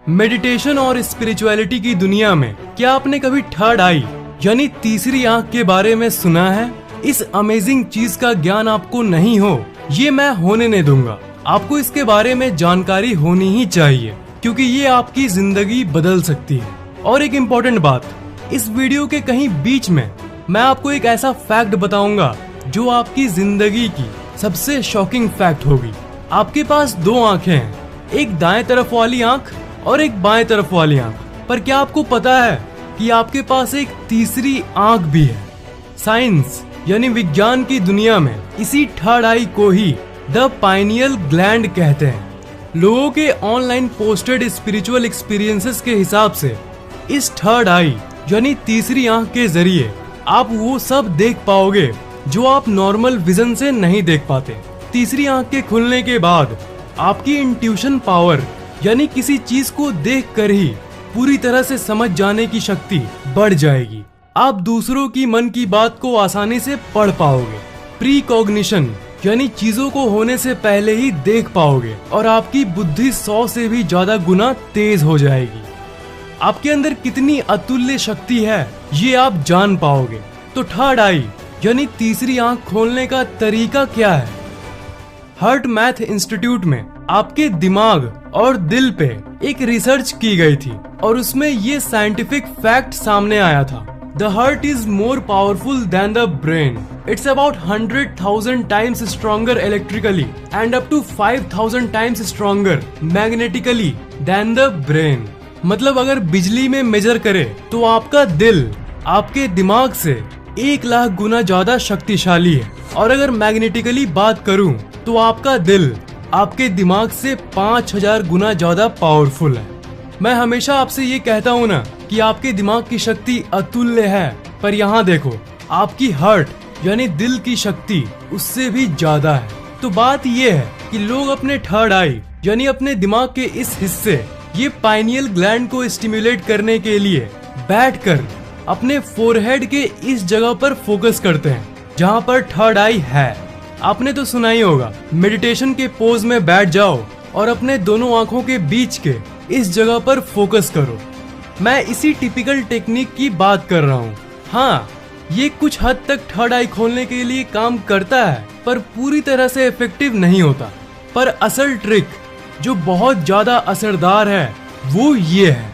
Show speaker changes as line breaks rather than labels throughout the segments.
Meditation और spirituality की दुनिया में क्या आपने कभी थर्ड आई यानी तीसरी आंख के बारे में सुना है? इस अमेजिंग चीज का ज्ञान आपको नहीं हो, ये मैं होने नहीं दूंगा। आपको इसके बारे में जानकारी होनी ही चाहिए क्योंकि ये आपकी जिंदगी बदल सकती है। और एक इम्पोर्टेंट बात, इस वीडियो के कहीं बीच में मैं आपको एक ऐसा फैक्ट बताऊंगा जो आपकी जिंदगी की सबसे शॉकिंग फैक्ट होगी। आपके पास दो आंखें हैं, एक दाएं तरफ वाली आंख और एक बाएं तरफ वाली आंख। पर क्या आपको पता है कि आपके पास एक तीसरी आंख भी है? साइंस यानी विज्ञान की दुनिया में इसी थर्ड आई को ही द पाइनियल ग्लैंड कहते हैं। लोगों के ऑनलाइन पोस्टेड स्पिरिचुअल एक्सपीरियंसेस के हिसाब से इस थर्ड आई यानी तीसरी आंख के जरिए आप वो सब देख पाओगे जो आप नॉर्मल विजन से नहीं देख पाते। तीसरी आंख के खुलने के बाद आपकी इंट्यूशन पावर यानी किसी चीज को देखकर ही पूरी तरह से समझ जाने की शक्ति बढ़ जाएगी। आप दूसरों की मन की बात को आसानी से पढ़ पाओगे। प्री कॉग्निशन यानी चीजों को होने से पहले ही देख पाओगे और आपकी बुद्धि 100 से भी ज्यादा गुना तेज हो जाएगी। आपके अंदर कितनी अतुल्य शक्ति है ये आप जान पाओगे। तो थर्ड आई यानी तीसरी आंख खोलने का तरीका क्या है? हार्ट मैथ इंस्टीट्यूट में आपके दिमाग और दिल पे एक रिसर्च की गई थी और उसमें ये साइंटिफिक फैक्ट सामने आया था। The heart is more powerful than the brain. It's about 100,000 times stronger electrically and up to 5,000 times stronger magnetically than the brain. मतलब अगर बिजली में मेजर करे तो आपका दिल आपके दिमाग से 1,00,000 गुना ज्यादा शक्तिशाली है और अगर मैग्नेटिकली बात करूं तो आपका दिल आपके दिमाग से 5,000 गुना ज्यादा पावरफुल है। मैं हमेशा आपसे ये कहता हूँ ना कि आपके दिमाग की शक्ति अतुल्य है, पर यहाँ देखो आपकी हार्ट यानी दिल की शक्ति उससे भी ज्यादा है। तो बात ये है कि लोग अपने थर्ड आई यानी अपने दिमाग के इस हिस्से ये पाइनियल ग्लैंड को स्टिमुलेट करने के लिए बैठकर अपने फोरहेड के इस जगह पर फोकस करते हैं जहाँ पर थर्ड आई है। आपने तो सुना ही होगा, मेडिटेशन के पोज में बैठ जाओ और अपने दोनों आंखों के बीच के इस जगह पर फोकस करो। मैं इसी टिपिकल टेक्निक की बात कर रहा हूँ। हाँ, ये कुछ हद तक थर्ड आई खोलने के लिए काम करता है पर पूरी तरह से इफेक्टिव नहीं होता। पर असल ट्रिक जो बहुत ज्यादा असरदार है वो ये है।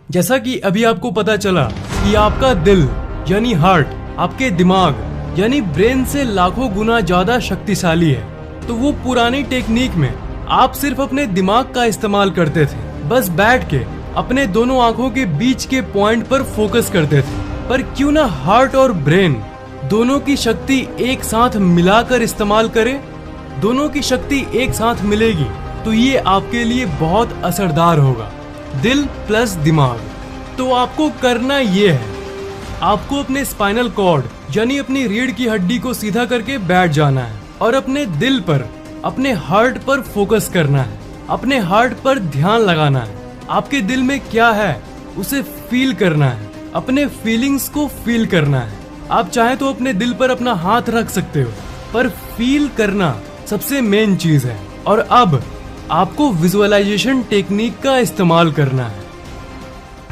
जैसा कि अभी आपको पता चला कि आपका दिल यानी हार्ट आपके दिमाग यानी ब्रेन से लाखों गुना ज्यादा शक्तिशाली है, तो वो पुरानी टेक्निक में आप सिर्फ अपने दिमाग का इस्तेमाल करते थे। बस बैठ के अपने दोनों आंखों के बीच के पॉइंट पर फोकस करते थे। पर क्यों ना हार्ट और ब्रेन दोनों की शक्ति एक साथ मिलाकर इस्तेमाल करें? दोनों की शक्ति एक साथ मिलेगी तो ये आपके लिए बहुत असरदार होगा। दिल प्लस दिमाग। तो आपको करना ये है, आपको अपने स्पाइनल कॉर्ड यानी अपनी रीढ़ की हड्डी को सीधा करके बैठ जाना है और अपने दिल पर अपने हार्ट पर फोकस करना है। अपने हार्ट पर ध्यान लगाना है। आपके दिल में क्या है उसे फील करना है, अपने फीलिंग्स को फील करना है। आप चाहे तो अपने दिल पर अपना हाथ रख सकते हो, पर फील करना सबसे मेन चीज है। और अब आपको विजुअलाइजेशन टेक्निक का इस्तेमाल करना है।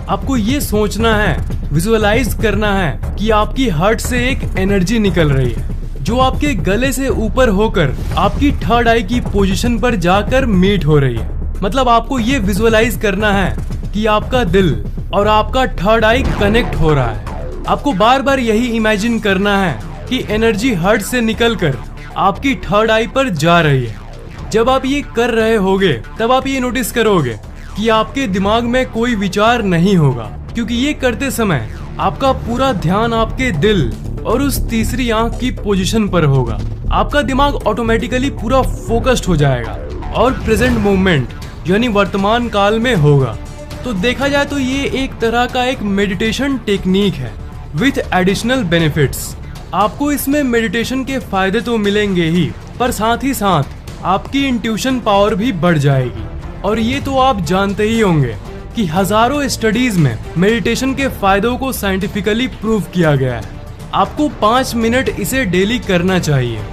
आपको ये सोचना है, विजुअलाइज करना है कि आपकी हार्ट से एक एनर्जी निकल रही है जो आपके गले से ऊपर होकर आपकी थर्ड आई की पोजीशन पर जाकर मीट हो रही है। मतलब आपको ये विजुअलाइज करना है कि आपका दिल और आपका थर्ड आई कनेक्ट हो रहा है। आपको बार बार यही इमेजिन करना है कि एनर्जी हार्ट से निकलकर आपकी थर्ड आई पर जा रही है। जब आप ये कर रहे होगे तब आप ये नोटिस करोगे कि आपके दिमाग में कोई विचार नहीं होगा, क्योंकि ये करते समय आपका पूरा ध्यान आपके दिल और उस तीसरी आंख की पोजीशन पर होगा। आपका दिमाग ऑटोमेटिकली पूरा फोकस्ड हो जाएगा और प्रेजेंट मोमेंट यानी वर्तमान काल में होगा। तो देखा जाए तो ये एक तरह का एक मेडिटेशन टेक्निक है विथ एडिशनल बेनिफिट्स। आपको इसमें मेडिटेशन के फायदे तो मिलेंगे ही, पर साथ ही साथ आपकी इंट्यूशन पावर भी बढ़ जाएगी। और ये तो आप जानते ही होंगे कि हजारों स्टडीज में मेडिटेशन के फायदों को साइंटिफिकली प्रूव किया गया है। आपको 5 मिनट इसे डेली करना चाहिए।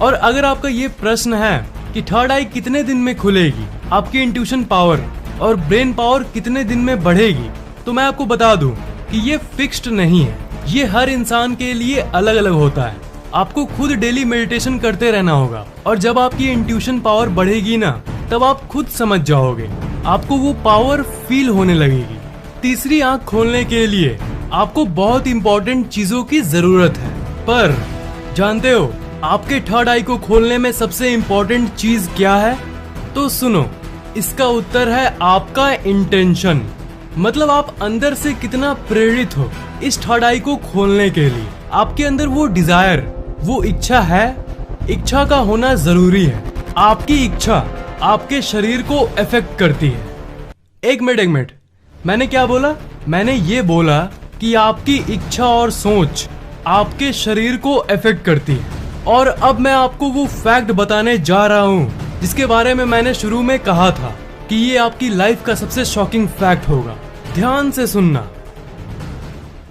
और अगर आपका ये प्रश्न है कि थर्ड आई कितने दिन में खुलेगी, आपकी इंट्यूशन पावर और ब्रेन पावर कितने दिन में बढ़ेगी, तो मैं आपको बता दूं कि ये फिक्स्ड नहीं है। ये हर इंसान के लिए अलग अलग होता है। आपको खुद डेली मेडिटेशन करते रहना होगा और जब आपकी इंट्यूशन पावर बढ़ेगी ना, तब आप खुद समझ जाओगे, आपको वो पावर फील होने लगेगी। तीसरी आंख खोलने के लिए आपको बहुत इंपॉर्टेंट चीजों की जरूरत है, पर जानते हो आपके थर्ड आई को खोलने में सबसे इंपॉर्टेंट चीज क्या है? तो सुनो, इसका उत्तर है आपका इंटेंशन। मतलब आप अंदर से कितना प्रेरित हो इस थर्ड आई को खोलने के लिए। आपके अंदर वो डिजायर, वो इच्छा है। इच्छा का होना जरूरी है। आपकी इच्छा आपके शरीर को अफेक्ट करती है। एक मिनट, मैंने क्या बोला? मैंने ये बोला कि आपकी इच्छा और सोच आपके शरीर को अफेक्ट करती है। और अब मैं आपको वो फैक्ट बताने जा रहा हूँ जिसके बारे में मैंने शुरू में कहा था कि ये आपकी लाइफ का सबसे शॉकिंग फैक्ट होगा। ध्यान से सुनना।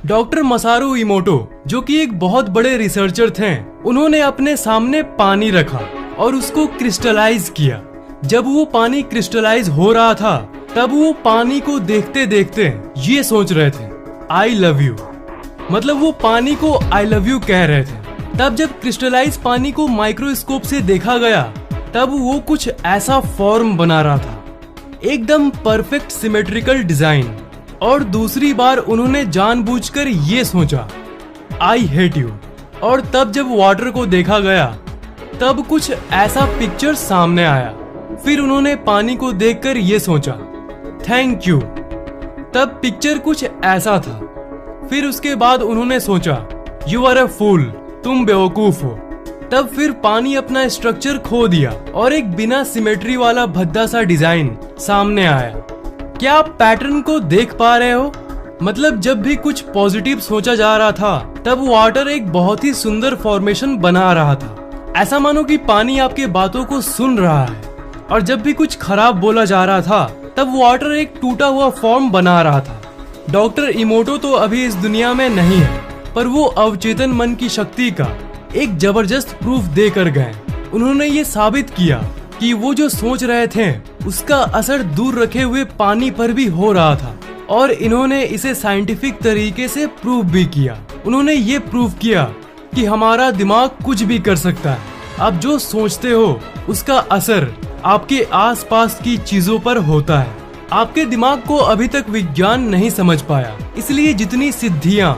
डॉक्टर मसारू इमोटो, जो कि एक बहुत बड़े रिसर्चर थे, उन्होंने अपने सामने पानी रखा और उसको क्रिस्टलाइज किया। जब वो पानी क्रिस्टलाइज हो रहा था, तब वो पानी को देखते देखते ये सोच रहे थे, आई लव यू। मतलब वो पानी को आई लव यू कह रहे थे। तब जब क्रिस्टलाइज पानी को माइक्रोस्कोप से देखा गया, तब वो कुछ ऐसा फॉर्म बना रहा था, एकदम परफेक्ट सिमेट्रिकल डिजाइन। और दूसरी बार उन्होंने जानबूझकर ये सोचा, आई हेट यू। और तब जब वाटर को देखा गया, तब कुछ ऐसा पिक्चर सामने आया। फिर उन्होंने पानी को देखकर ये सोचा, थैंक यू। तब पिक्चर कुछ ऐसा था। फिर उसके बाद उन्होंने सोचा, यू आर अ फूल, तुम बेवकूफ हो। तब फिर पानी अपना स्ट्रक्चर खो दिया और एक बिना सिमेट्री वाला भद्दा सा डिजाइन सामने आया। क्या आप पैटर्न को देख पा रहे हो? मतलब जब भी कुछ पॉजिटिव सोचा जा रहा था, तब वाटर एक बहुत ही सुंदर फॉर्मेशन बना रहा था। ऐसा मानो कि पानी आपके बातों को सुन रहा है। और जब भी कुछ खराब बोला जा रहा था, तब वाटर एक टूटा हुआ फॉर्म बना रहा था। डॉक्टर इमोटो तो अभी इस दुनिया में नहीं है, पर वो अवचेतन मन की शक्ति का एक जबरदस्त प्रूफ देकर गए। उन्होंने ये साबित किया कि वो जो सोच रहे थे, उसका असर दूर रखे हुए पानी पर भी हो रहा था। और इन्होंने इसे साइंटिफिक तरीके से प्रूव भी किया। उन्होंने ये प्रूव किया कि हमारा दिमाग कुछ भी कर सकता है। आप जो सोचते हो, उसका असर आपके आसपास की चीजों पर होता है। आपके दिमाग को अभी तक विज्ञान नहीं समझ पाया, इसलिए जितनी सिद्धियां,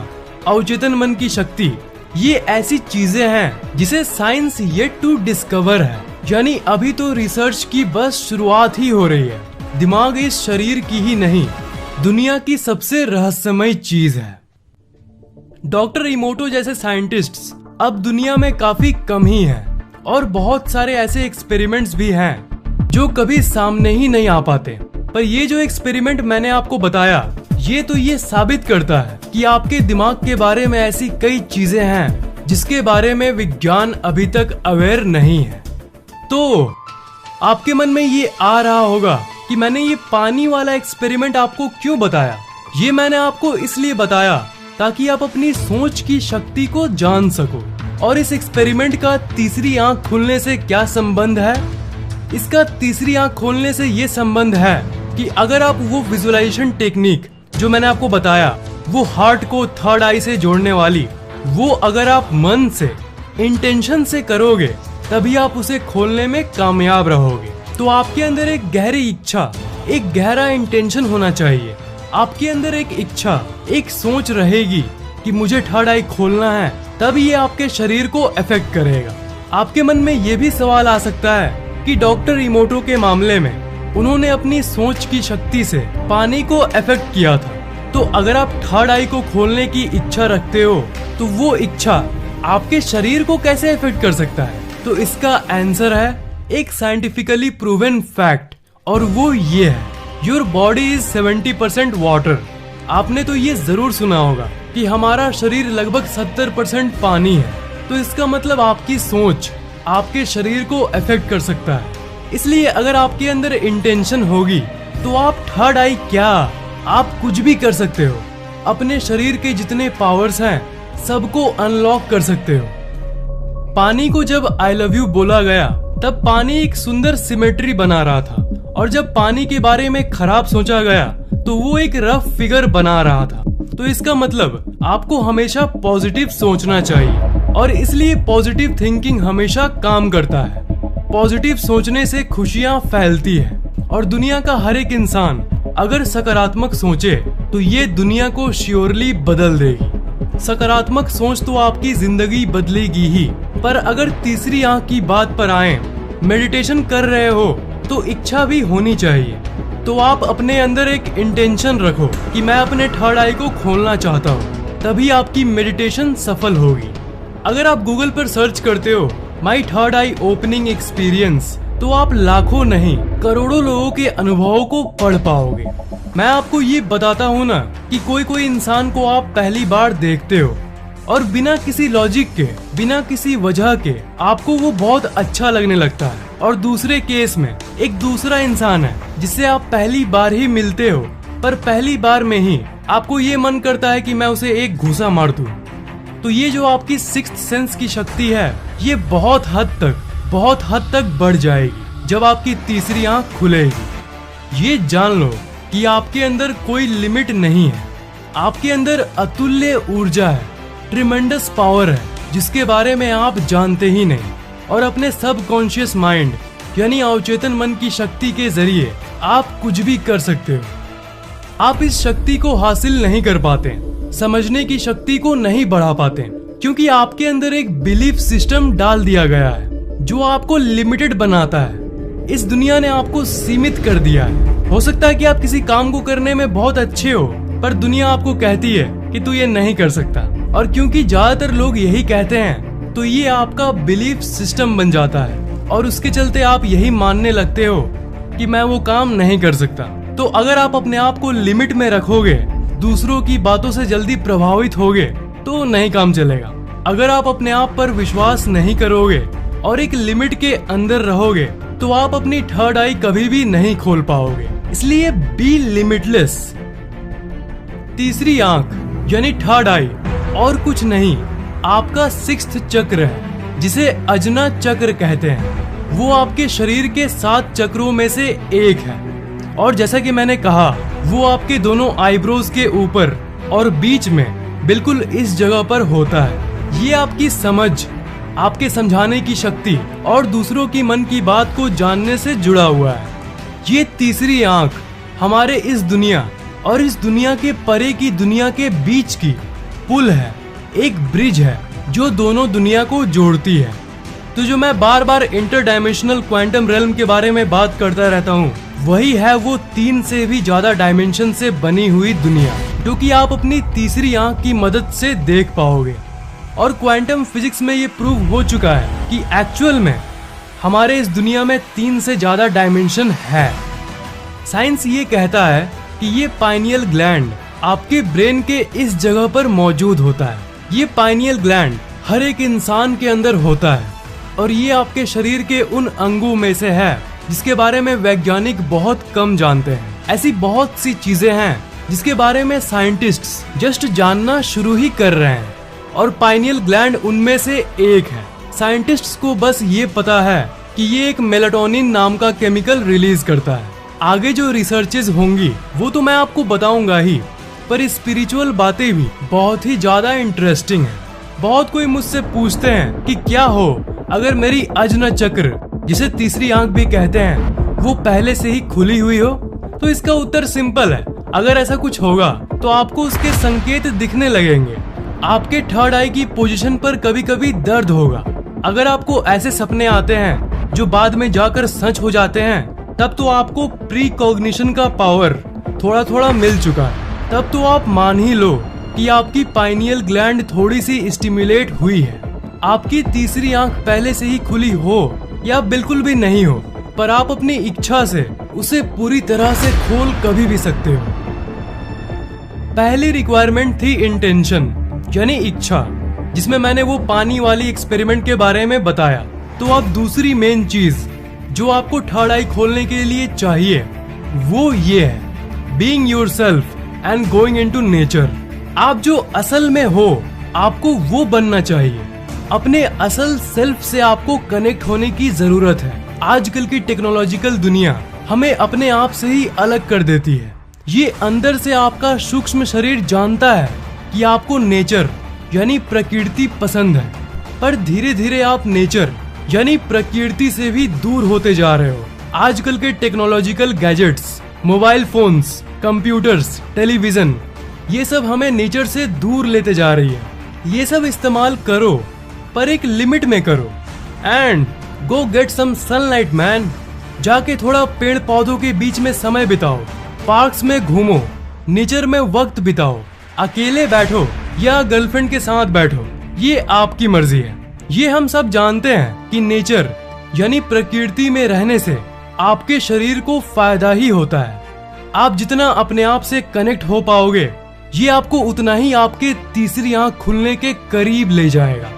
अवचेतन मन की शक्ति, ये ऐसी चीजें हैं जिसे साइंस येट टू डिस्कवर है। यानी अभी तो रिसर्च की बस शुरुआत ही हो रही है। दिमाग इस शरीर की ही नहीं, दुनिया की सबसे रहस्यमय चीज है। डॉक्टर इमोटो जैसे साइंटिस्ट्स अब दुनिया में काफी कम ही हैं और बहुत सारे ऐसे एक्सपेरिमेंट्स भी हैं जो कभी सामने ही नहीं आ पाते। पर ये जो एक्सपेरिमेंट मैंने आपको बताया, ये साबित करता है कि आपके दिमाग के बारे में ऐसी कई चीजें हैं जिसके बारे में विज्ञान अभी तक अवेयर नहीं है। तो आपके मन में ये आ रहा होगा कि मैंने ये पानी वाला एक्सपेरिमेंट आपको क्यों बताया। ये मैंने आपको इसलिए बताया ताकि आप अपनी सोच की शक्ति को जान सको। और इस एक्सपेरिमेंट का तीसरी आंख खुलने से क्या संबंध है? इसका तीसरी आंख खोलने से ये संबंध है कि अगर आप वो विजुअलाइजेशन टेक्निक जो मैंने आपको बताया, वो हार्ट को थर्ड आई से जोड़ने वाली, वो अगर आप मन से, इंटेंशन से करोगे, तभी आप उसे खोलने में कामयाब रहोगे। तो आपके अंदर एक गहरी इच्छा, एक गहरा इंटेंशन होना चाहिए। आपके अंदर एक इच्छा, एक सोच रहेगी कि मुझे थर्ड आई खोलना है, तब ये आपके शरीर को अफेक्ट करेगा। आपके मन में ये भी सवाल आ सकता है कि डॉक्टर इमोटो के मामले में उन्होंने अपनी सोच की शक्ति से पानी को अफेक्ट किया था। तो अगर आप थर्ड आई को खोलने की इच्छा रखते हो, तो वो इच्छा आपके शरीर को कैसे अफेक्ट कर सकता है? तो इसका आंसर है एक साइंटिफिकली प्रूवन फैक्ट, और वो ये है, योर बॉडी इज 70% वाटर। आपने तो ये जरूर सुना होगा कि हमारा शरीर लगभग 70% पानी है। तो इसका मतलब आपकी सोच आपके शरीर को अफेक्ट कर सकता है। इसलिए अगर आपके अंदर इंटेंशन होगी, तो आप थर्ड आई क्या, आप कुछ भी कर सकते हो। अपने शरीर के जितने पावर्स हैं, सबको अनलॉक कर सकते हो। पानी को जब आई लव यू बोला गया, तब पानी एक सुंदर सिमेट्री बना रहा था और जब पानी के बारे में खराब सोचा गया तो वो एक रफ फिगर बना रहा था। तो इसका मतलब आपको हमेशा पॉजिटिव सोचना चाहिए और इसलिए पॉजिटिव थिंकिंग हमेशा काम करता है। पॉजिटिव सोचने से खुशियां फैलती है और दुनिया का हर एक इंसान अगर सकारात्मक सोचे तो ये दुनिया को श्योरली बदल देगी। सकारात्मक सोच तो आपकी जिंदगी बदलेगी ही। पर अगर तीसरी आंख की बात पर आए, मेडिटेशन कर रहे हो तो इच्छा भी होनी चाहिए। तो आप अपने अंदर एक इंटेंशन रखो कि मैं अपने थर्ड आई को खोलना चाहता हूँ, तभी आपकी मेडिटेशन सफल होगी। अगर आप गूगल पर सर्च करते हो my third I opening experience तो आप लाखों नहीं करोड़ों लोगों के अनुभवों को पढ़ पाओगे। मैं आपको ये बताता हूँ ना कि कोई इंसान को आप पहली बार देखते हो और बिना किसी लॉजिक के, बिना किसी वजह के आपको वो बहुत अच्छा लगने लगता है। और दूसरे केस में एक दूसरा इंसान है जिससे आप पहली बार ही मिलते हो, पर पहली बार में ही आपको ये मन करता है कि मैं उसे एक घूंसा मार दूं। तो ये जो आपकी सिक्स्थ सेंस की शक्ति है ये बहुत हद तक बढ़ जाएगी जब आपकी तीसरी आंख खुलेगी। ये जान लो कि आपके अंदर कोई लिमिट नहीं है। आपके अंदर अतुल्य ऊर्जा है, ट्रिमेंडस पावर है जिसके बारे में आप जानते ही नहीं। और अपने सबकॉन्शियस माइंड यानी अवचेतन मन की शक्ति के जरिए आप कुछ भी कर सकते हो। आप इस शक्ति को हासिल नहीं कर पाते, समझने की शक्ति को नहीं बढ़ा पाते, क्योंकि आपके अंदर एक बिलीफ सिस्टम डाल दिया गया है जो आपको लिमिटेड बनाता है। इस दुनिया ने आपको सीमित कर दिया है। हो सकता है कि आप किसी काम को करने में बहुत अच्छे हो, पर दुनिया आपको कहती है कि तू ये नहीं कर सकता। और क्योंकि ज्यादातर लोग यही कहते हैं तो ये आपका बिलीफ सिस्टम बन जाता है और उसके चलते आप यही मानने लगते हो कि मैं वो काम नहीं कर सकता। तो अगर आप अपने आप को लिमिट में रखोगे, दूसरों की बातों से जल्दी प्रभावित होगे तो नहीं काम चलेगा। अगर आप अपने आप पर विश्वास नहीं करोगे और एक लिमिट के अंदर रहोगे तो आप अपनी थर्ड आई कभी भी नहीं खोल पाओगे। इसलिए बी लिमिटलेस। तीसरी आंख यानी थर्ड आई और कुछ नहीं, आपका सिक्स्थ चक्र है जिसे अजना चक्र कहते हैं। वो आपके शरीर के 7 चक्रों में से एक है और जैसा कि मैंने कहा वो आपके दोनों आईब्रोज के ऊपर और बीच में बिल्कुल इस जगह पर होता है। ये आपकी समझ, आपके समझाने की शक्ति और दूसरों की मन की बात को जानने से जुड़ा हुआ है। ये तीसरी आंख हमारे इस दुनिया और इस दुनिया के परे की दुनिया के बीच की पुल है, एक ब्रिज है जो दोनों दुनिया को जोड़ती है। तो जो मैं बार बार इंटरडायमेंशनल क्वांटम रेल्म के बारे में बात करता रहता हूँ, वही है वो 3 से भी ज्यादा डायमेंशन से बनी हुई दुनिया जो कि आप अपनी तीसरी आंख की मदद से देख पाओगे। और क्वांटम फिजिक्स में ये प्रूव हो चुका है कि एक्चुअल में हमारे इस दुनिया में 3 से ज्यादा डायमेंशन है। साइंस ये कहता है कि ये पाइनियल ग्लैंड आपके ब्रेन के इस जगह पर मौजूद होता है। ये पाइनियल ग्लैंड हर एक इंसान के अंदर होता है और ये आपके शरीर के उन अंगों में से है जिसके बारे में वैज्ञानिक बहुत कम जानते हैं। ऐसी बहुत सी चीजें हैं जिसके बारे में साइंटिस्ट्स जस्ट जानना शुरू ही कर रहे हैं और पाइनियल ग्लैंड उनमें से एक है। साइंटिस्ट्स को बस ये पता है कि ये एक मेलाटोनिन नाम का केमिकल रिलीज करता है। आगे जो रिसर्चेज होंगी वो तो मैं आपको बताऊंगा ही, पर स्पिरिचुअल बातें भी बहुत ही ज्यादा इंटरेस्टिंग है। बहुत कोई मुझसे पूछते हैं कि क्या हो अगर मेरी अजना चक्र, जिसे तीसरी आंख भी कहते हैं, वो पहले से ही खुली हुई हो। तो इसका उत्तर सिंपल है, अगर ऐसा कुछ होगा तो आपको उसके संकेत दिखने लगेंगे। आपके थर्ड आई की पोजीशन पर कभी कभी दर्द होगा। अगर आपको ऐसे सपने आते हैं जो बाद में जाकर सच हो जाते हैं, तब तो आपको प्री कॉग्निशन का पावर थोड़ा थोड़ा मिल चुका है। तब तो आप मान ही लो कि आपकी पाइनियल ग्लैंड थोड़ी सी स्टिमुलेट हुई है। आपकी तीसरी आंख पहले से ही खुली हो या बिल्कुल भी नहीं हो, पर आप अपनी इच्छा से उसे पूरी तरह से खोल कभी भी सकते हो। पहली रिक्वायरमेंट थी इंटेंशन यानी इच्छा, जिसमें मैंने वो पानी वाली एक्सपेरिमेंट के बारे में बताया। तो अब दूसरी मेन चीज जो आपको थर्ड आई खोलने के लिए चाहिए वो ये है, being yourself and going into nature. आप जो असल में हो आपको वो बनना चाहिए। अपने असल सेल्फ से आपको कनेक्ट होने की जरूरत है। आजकल की टेक्नोलॉजिकल दुनिया हमें अपने आप से ही अलग कर देती है। ये अंदर से आपका सूक्ष्म शरीर जानता है कि आपको नेचर यानी प्रकृति पसंद है, पर धीरे धीरे आप नेचर यानी प्रकृति से भी दूर होते जा रहे हो। आजकल के technological gadgets, mobile phones, computers, television, ये सब हमें नेचर से दूर लेते जा रही है। ये सब इस्तेमाल करो पर एक लिमिट में करो। And go get some sunlight man. जाके थोड़ा पेड़ पौधों के बीच में समय बिताओ, पार्क्स में घूमो, नेचर में वक्त बिताओ, अकेले बैठो या गर्लफ्रेंड के साथ बैठो, ये आपकी मर्जी है। ये हम सब जानते हैं कि नेचर यानी प्रकृति में रहने से आपके शरीर को फायदा ही होता है। आप जितना अपने आप से कनेक्ट हो पाओगे, ये आपको उतना ही आपके तीसरी आंख खुलने के करीब ले जाएगा।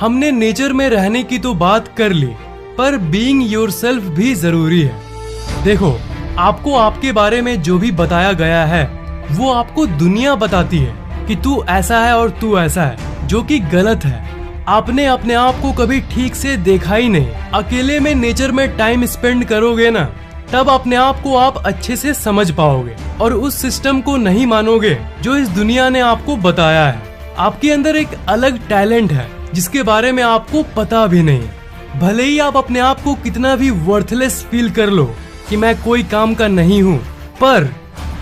हमने नेचर में रहने की तो बात कर ली, पर बीइंग योरसेल्फ भी जरूरी है। देखो, आपको आपके बारे में जो भी बताया गया है वो आपको दुनिया बताती है कि तू ऐसा है और तू ऐसा है, जो कि गलत है। आपने अपने आप को कभी ठीक से देखा ही नहीं। अकेले में नेचर में टाइम स्पेंड करोगे ना, तब अपने आप को आप अच्छे से समझ पाओगे और उस सिस्टम को नहीं मानोगे जो इस दुनिया ने आपको बताया है। आपके अंदर एक अलग टैलेंट है जिसके बारे में आपको पता भी नहीं। भले ही आप अपने आप को कितना भी वर्थलेस फील कर लो कि मैं कोई काम का नहीं हूँ, पर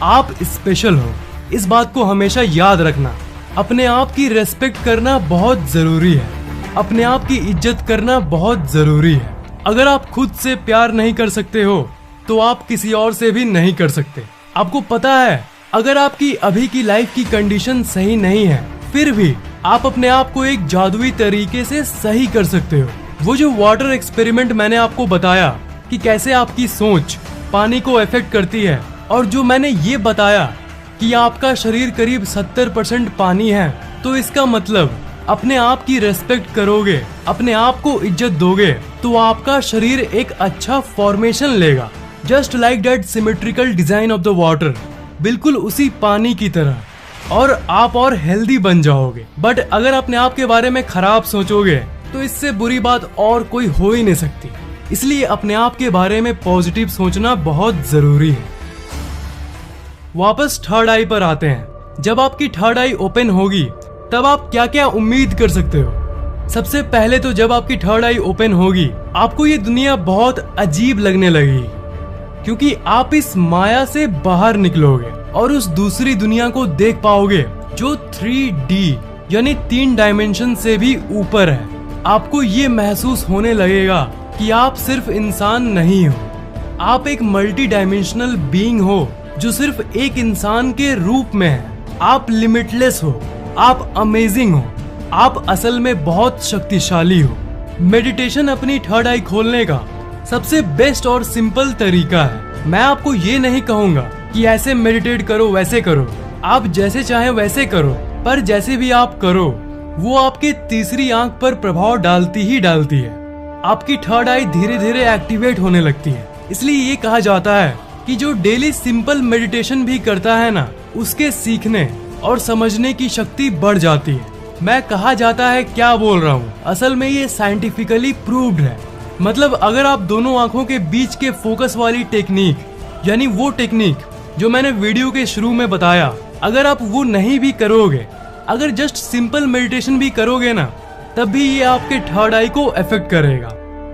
आप स्पेशल हो। इस बात को हमेशा याद रखना। अपने आप की रेस्पेक्ट करना बहुत जरूरी है। अपने आप की इज्जत करना बहुत जरूरी है। अगर आप खुद से प्यार नहीं कर सकते हो तो आप किसी और से भी नहीं कर सकते। आपको पता है, अगर आपकी अभी की लाइफ की कंडीशन सही नहीं है, फिर भी आप अपने आप को एक जादुई तरीके से सही कर सकते हो। वो जो वाटर एक्सपेरिमेंट मैंने आपको बताया कि कैसे आपकी सोच पानी को अफेक्ट करती है, और जो मैंने ये बताया कि आपका शरीर करीब 70% पानी है, तो इसका मतलब अपने आप की रेस्पेक्ट करोगे, अपने आप को इज्जत दोगे, तो आपका शरीर एक अच्छा फॉर्मेशन लेगा। Just like that symmetrical design of the water, बिल्कुल उसी पानी की तरह, और आप और हेल्दी बन जाओगे। बट अगर अपने आप के बारे में खराब सोचोगे तो इससे बुरी बात और कोई हो ही नहीं सकती। इसलिए अपने आप के बारे में पॉजिटिव सोचना बहुत जरूरी है। वापस थर्ड आई पर आते हैं। जब आपकी थर्ड आई ओपन होगी तब आप क्या क्या उम्मीद कर सकते हो। सबसे पहले तो जब आपकी थर्ड आई ओपन होगी, आपको ये दुनिया बहुत अजीब लगने लगेगी, क्योंकि आप इस माया से बाहर निकलोगे और उस दूसरी दुनिया को देख पाओगे जो 3D यानी 3 डायमेंशन से भी ऊपर है। आपको ये महसूस होने लगेगा कि आप सिर्फ इंसान नहीं हो, आप एक मल्टी डायमेंशनल बीइंग हो जो सिर्फ एक इंसान के रूप में है। आप लिमिटलेस हो, आप अमेजिंग हो, आप असल में बहुत शक्तिशाली हो। मेडिटेशन अपनी थर्ड आई खोलने का सबसे बेस्ट और सिंपल तरीका है। मैं आपको ये नहीं कहूँगा कि ऐसे मेडिटेट करो, वैसे करो, आप जैसे चाहें वैसे करो, पर जैसे भी आप करो वो आपके तीसरी आंख पर प्रभाव डालती ही डालती है। आपकी थर्ड आई धीरे धीरे एक्टिवेट होने लगती है। इसलिए ये कहा जाता है कि जो डेली सिंपल मेडिटेशन भी करता है ना, उसके सीखने और समझने की शक्ति बढ़ जाती है। मैं कहा जाता है क्या बोल रहा हूँ, असल में ये साइंटिफिकली प्रूव्ड है। मतलब अगर आप दोनों आंखों के बीच के फोकस वाली टेक्निक, यानी वो टेक्निक जो मैंने वीडियो के शुरू में बताया, अगर आप वो नहीं भी करोगे, अगर जस्ट सिंपल मेडिटेशन भी करोगे ना, तब भी ये आपके थर्ड आई को अफेक्ट करेगा।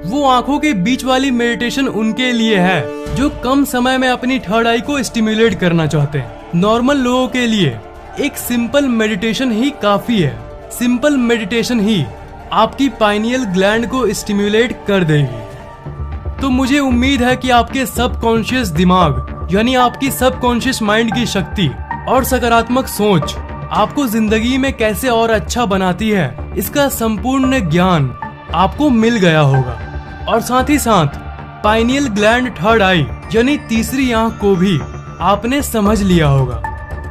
वो आंखों के बीच वाली मेडिटेशन उनके लिए है जो कम समय में अपनी थर्ड आई को स्टिमुलेट करना चाहते हैं। नॉर्मल लोगों के लिए एक सिंपल मेडिटेशन ही काफी है। सिंपल मेडिटेशन ही आपकी पाइनियल ग्लैंड को स्टिमुलेट कर देगी। तो मुझे उम्मीद है कि आपके सबकॉन्शियस दिमाग यानी आपकी सबकॉन्शियस माइंड की शक्ति और सकारात्मक सोच आपको जिंदगी में कैसे और अच्छा बनाती है, इसका संपूर्ण ज्ञान आपको मिल गया होगा। और साथ ही साथ पाइनियल ग्लैंड थर्ड आई यानी तीसरी आंख को भी आपने समझ लिया होगा।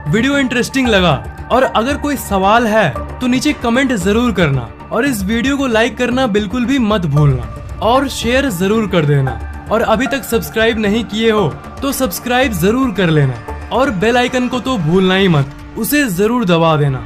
वीडियो इंटरेस्टिंग लगा और अगर कोई सवाल है तो नीचे कमेंट जरूर करना, और इस वीडियो को लाइक करना बिल्कुल भी मत भूलना और शेयर जरूर कर देना। और अभी तक सब्सक्राइब नहीं किए हो तो सब्सक्राइब जरूर कर लेना, और बेल आइकन को तो भूलना ही मत, उसे जरूर दबा देना।